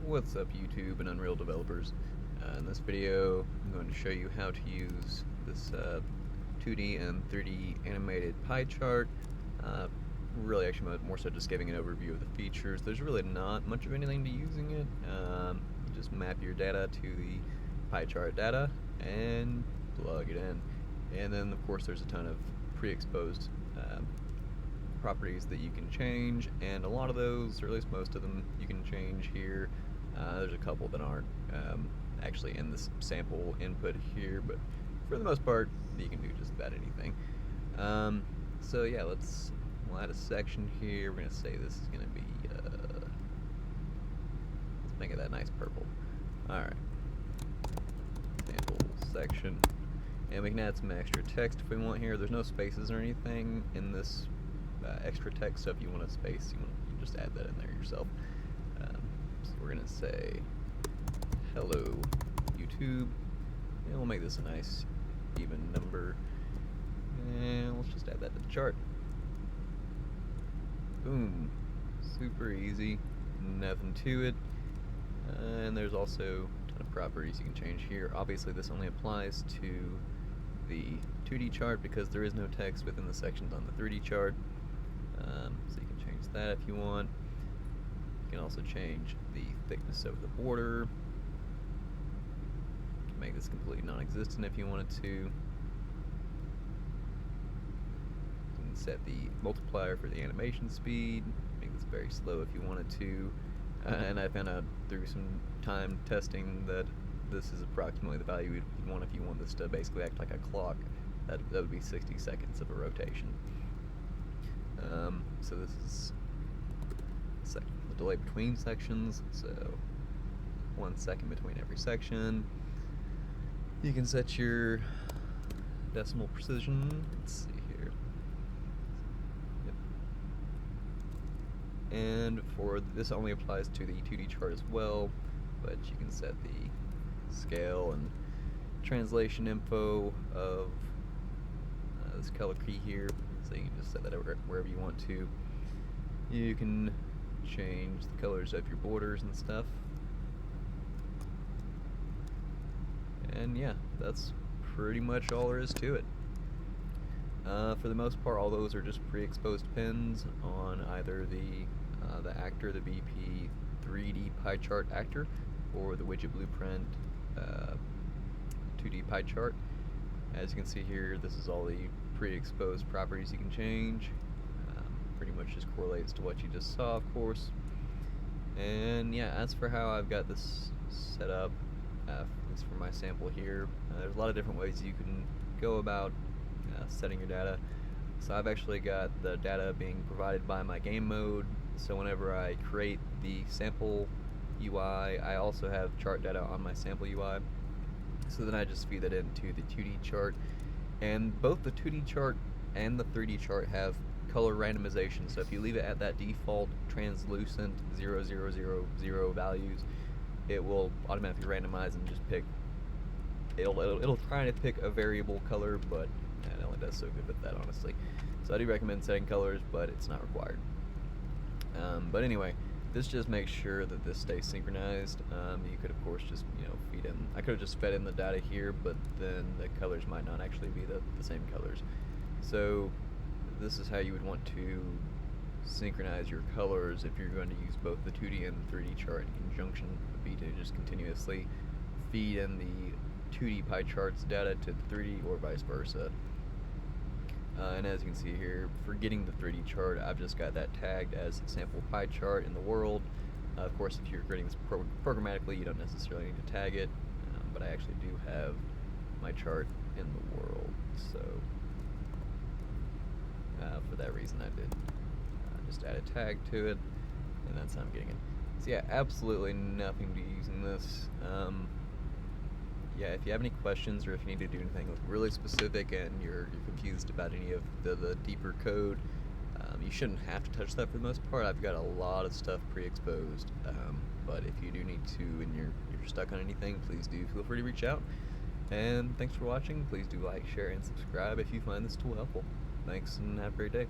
What's up YouTube and Unreal developers? In this video I'm going to show you how to use this 2D and 3D animated pie chart. Really actually more so just giving an overview of the features. There's really not much of anything to using it. You just map your data to the pie chart data and plug it in. And then of course there's a ton of pre-exposed properties that you can change, and a lot of those, or at least most of them, you can change here. There's a couple that aren't actually in this sample input here, but for the most part you can do just about anything. So yeah, we'll add a section here. We're going to say this is going to be let's make it that nice purple. Alright, sample section, and we can add some extra text if we want here. There's no spaces or anything in this extra text, so if you want a space, you can just add that in there yourself. So we're gonna say hello YouTube, and we'll make this a nice even number, and let's just add that to the chart. Boom, super easy, nothing to it. And there's also a ton of properties you can change here. Obviously this only applies to the 2D chart because there is no text within the sections on the 3D chart. So you can change that if you want. You can also change the thickness of the border. You can make this completely non-existent if you wanted to. You can set the multiplier for the animation speed, make this very slow if you wanted to. And I found out through some time testing that this is approximately the value you'd want if you want this to basically act like a clock. That would be 60 seconds of a rotation. So this is the delay between sections, so 1 second between every section. You can set your decimal precision. Let's see here. Yep. And for this only applies to the 2D chart as well, but you can set the scale and translation info of this color key here, so you can just set that wherever you want to. You can change the colors of your borders and stuff. And yeah, that's pretty much all there is to it. For the most part, all those are just pre-exposed pins on either the actor, the BP 3D pie chart actor, or the widget blueprint 2D pie chart. As you can see here, this is all the pre-exposed properties you can change. Pretty much just correlates to what you just saw, of course. And yeah, as for how I've got this set up, at least for my sample here, there's a lot of different ways you can go about setting your data. So I've actually got the data being provided by my game mode, so whenever I create the sample UI, I also have chart data on my sample UI. So then I just feed that into the 2D chart, and both the 2D chart and the 3D chart have color randomization. So if you leave it at that default translucent 0000 values, it will automatically randomize and just pick. It'll try to pick a variable color, but it only does so good with that, honestly. So I do recommend setting colors, but it's not required. But anyway, this just makes sure that this stays synchronized. You could of course just feed in. I could have just fed in the data here, but then the colors might not actually be the same colors. So this is how you would want to synchronize your colors if you're going to use both the 2D and 3D chart in conjunction. Would be to just continuously feed in the 2D pie charts data to the 3D, or vice versa. And as you can see here, for getting the 3D chart, I've just got that tagged as sample pie chart in the world. Of course, if you're creating this programmatically, you don't necessarily need to tag it, but I actually do have my chart in the world, so for that reason I did just add a tag to it, and that's how I'm getting it. So yeah, absolutely nothing to using this. Yeah, if you have any questions, or if you need to do anything really specific and you're confused about any of the deeper code, you shouldn't have to touch that for the most part. I've got a lot of stuff pre-exposed, but if you do need to and you're stuck on anything, please do feel free to reach out. And thanks for watching. Please do like, share, and subscribe if you find this tool helpful. Thanks, and have a great day.